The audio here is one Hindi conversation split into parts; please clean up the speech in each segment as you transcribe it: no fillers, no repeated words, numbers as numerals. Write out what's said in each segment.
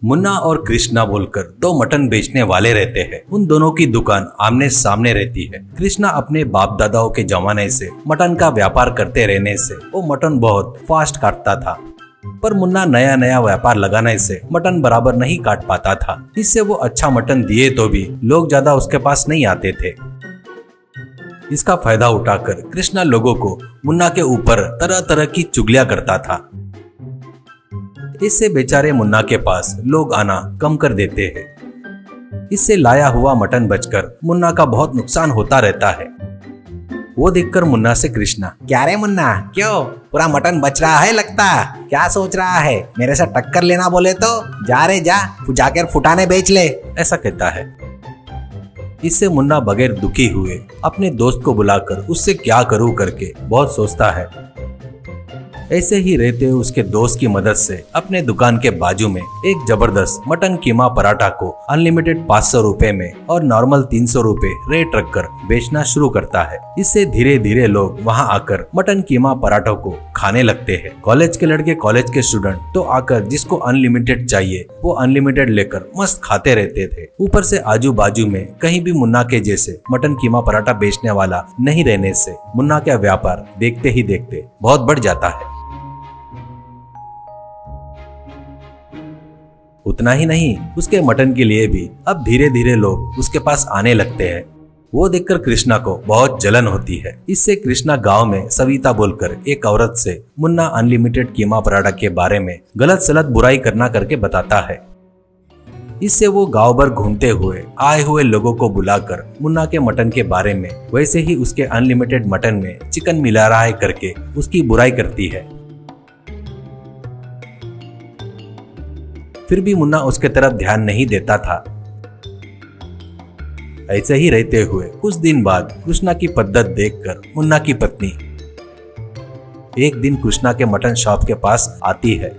मुन्ना और कृष्णा बोलकर दो मटन बेचने वाले रहते हैं। उन दोनों की दुकान आमने सामने रहती है। कृष्णा अपने बाप दादाओं के जमाने से मटन का व्यापार करते रहने से वो मटन बहुत फास्ट काटता था, पर मुन्ना नया नया व्यापार लगाने से मटन बराबर नहीं काट पाता था। इससे वो अच्छा मटन दिए तो भी लोग ज्यादा उसके पास नहीं आते थे। इसका फायदा उठाकर कृष्णा लोगों को मुन्ना के ऊपर तरह तरह की चुगलियां करता था। इससे बेचारे मुन्ना के पास लोग आना कम कर देते हैं। इससे लाया हुआ मटन बचकर मुन्ना का बहुत नुकसान होता रहता है। वो देखकर मुन्ना से कृष्णा, क्या रे मुन्ना, क्यों पूरा मटन बच रहा है लगता? क्या सोच रहा है, मेरे से टक्कर लेना बोले तो जा रे जा, जाकर फुटाने बेच ले, ऐसा कहता है। इससे मुन्ना बगैर दुखी हुए अपने दोस्त को बुलाकर उससे क्या करूं करके बहुत सोचता है। ऐसे ही रहते हुए उसके दोस्त की मदद से अपने दुकान के बाजू में एक जबरदस्त मटन कीमा पराठा को अनलिमिटेड 500 रुपए में और नॉर्मल 300 रुपए रेट रखकर बेचना शुरू करता है। इससे धीरे धीरे लोग वहां आकर मटन कीमा पराठों को खाने लगते हैं। कॉलेज के लड़के, कॉलेज के स्टूडेंट तो आकर जिसको अनलिमिटेड चाहिए वो अनलिमिटेड लेकर मस्त खाते रहते थे। ऊपर से आजू बाजू में कहीं भी मुन्ना के जैसे मटन कीमा पराठा बेचने वाला नहीं रहने से मुन्ना का व्यापार देखते ही देखते बहुत बढ़ जाता है। उतना ही नहीं, उसके मटन के लिए भी अब धीरे धीरे लोग उसके पास आने लगते हैं। वो देखकर कृष्णा को बहुत जलन होती है। इससे कृष्णा गांव में सविता बोलकर एक औरत से मुन्ना अनलिमिटेड कीमा पराठा के बारे में गलत सलत बुराई करना करके बताता है। इससे वो गांव भर घूमते हुए आए हुए लोगों को बुलाकर मुन्ना के मटन के बारे में वैसे ही उसके अनलिमिटेड मटन में चिकन मिला रहा है करके उसकी बुराई करती है। फिर भी मुन्ना उसके तरफ ध्यान नहीं देता था। ऐसे ही रहते हुए कुछ दिन बाद कृष्णा की पद्धत देखकर मुन्ना की पत्नी एक दिन कृष्णा के मटन शॉप के पास आती है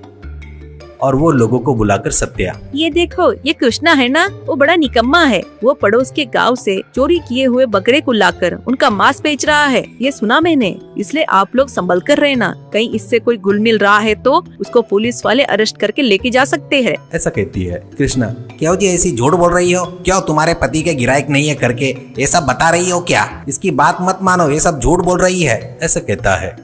और वो लोगों को बुलाकर सत्या, ये देखो, ये कृष्णा है ना, वो बड़ा निकम्मा है। वो पड़ोस के गांव से चोरी किए हुए बकरे को लाकर उनका मांस बेच रहा है, ये सुना मैंने। इसलिए आप लोग संभल कर रहना, कहीं इससे कोई गुल मिल रहा है तो उसको पुलिस वाले अरेस्ट करके लेके जा सकते हैं, ऐसा कहती है। कृष्णा, क्यों जी ऐसी झूठ बोल रही हो? क्यों तुम्हारे पति के गिरायक नहीं है करके ये सब बता रही हो क्या? इसकी बात मत मानो, ये सब झूठ बोल रही है, ऐसा कहता है।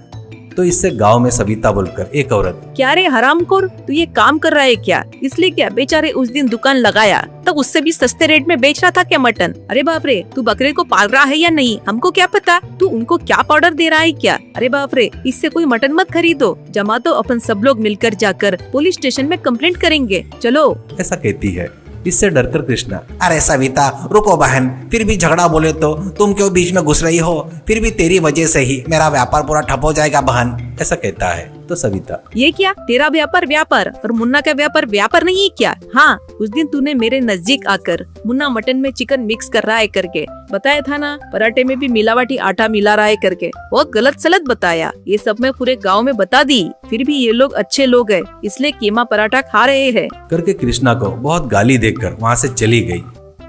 तो इससे गांव में सविता बोलकर एक औरत, क्या रे हरामखोर, तू ये काम कर रहा है क्या? इसलिए क्या बेचारे उस दिन दुकान लगाया तब उससे भी सस्ते रेट में बेच रहा था क्या मटन? अरे बाप रे, तू बकरे को पाल रहा है या नहीं हमको क्या पता, तू उनको क्या पाउडर दे रहा है क्या? अरे बाप रे, इससे कोई मटन मत खरीदो, जमा तो अपन सब लोग मिलकर जाकर पुलिस स्टेशन में कंप्लेंट करेंगे, चलो, ऐसा कहती है। इससे डरकर कृष्णा, अरे सविता रुको बहन, फिर भी झगड़ा बोले तो तुम क्यों बीच में घुस रही हो? फिर भी तेरी वजह से ही मेरा व्यापार पूरा ठप हो जाएगा बहन, ऐसा कहता है। तो सविता, ये क्या, तेरा व्यापार व्यापार और मुन्ना का व्यापार व्यापार नहीं है क्या? हाँ, उस दिन तूने मेरे नजदीक आकर मुन्ना मटन में चिकन मिक्स कर रहा है करके बताया था ना, पराठे में भी मिलावटी आटा मिला रहा है करके, बहुत गलत सलत बताया। ये सब मैं पूरे गांव में बता दी, फिर भी ये लोग अच्छे लोग हैं, इसलिए कीमा पराठा खा रहे हैं करके कृष्णा को बहुत गाली देकर वहाँ से चली गई।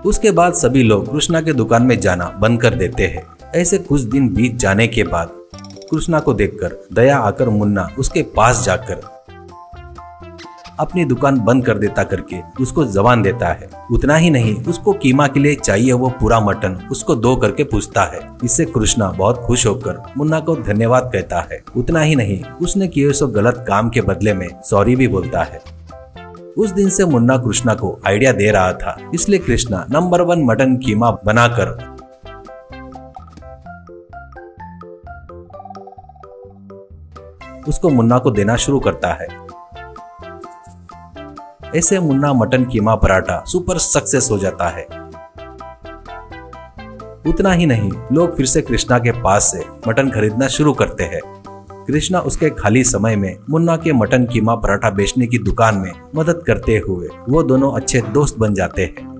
उसके बाद सभी लोग कृष्णा के दुकान में जाना बंद कर देते हैं। ऐसे कुछ दिन बीत जाने के बाद कृष्णा को देखकर दया आकर मुन्ना उसके पास जाकर अपनी दुकान बंद कर देता करके उसको जबान देता है। उतना ही नहीं, उसको कीमा के लिए चाहिए वो पूरा मटन उसको दो करके पूछता है। इससे कृष्णा बहुत खुश होकर मुन्ना को धन्यवाद कहता है। उतना ही नहीं, उसने किए सो गलत काम के बदले में सॉरी भी बोलता है। उस दिन से मुन्ना कृष्णा को आइडिया दे रहा था, इसलिए कृष्णा नंबर 1 मटन कीमा बनाकर उसको मुन्ना को देना शुरू करता है। ऐसे मुन्ना मटन कीमा पराठा सुपर सक्सेस हो जाता है। उतना ही नहीं, लोग फिर से कृष्णा के पास से मटन खरीदना शुरू करते हैं। कृष्णा उसके खाली समय में मुन्ना के मटन कीमा पराठा बेचने की दुकान में मदद करते हुए वो दोनों अच्छे दोस्त बन जाते हैं।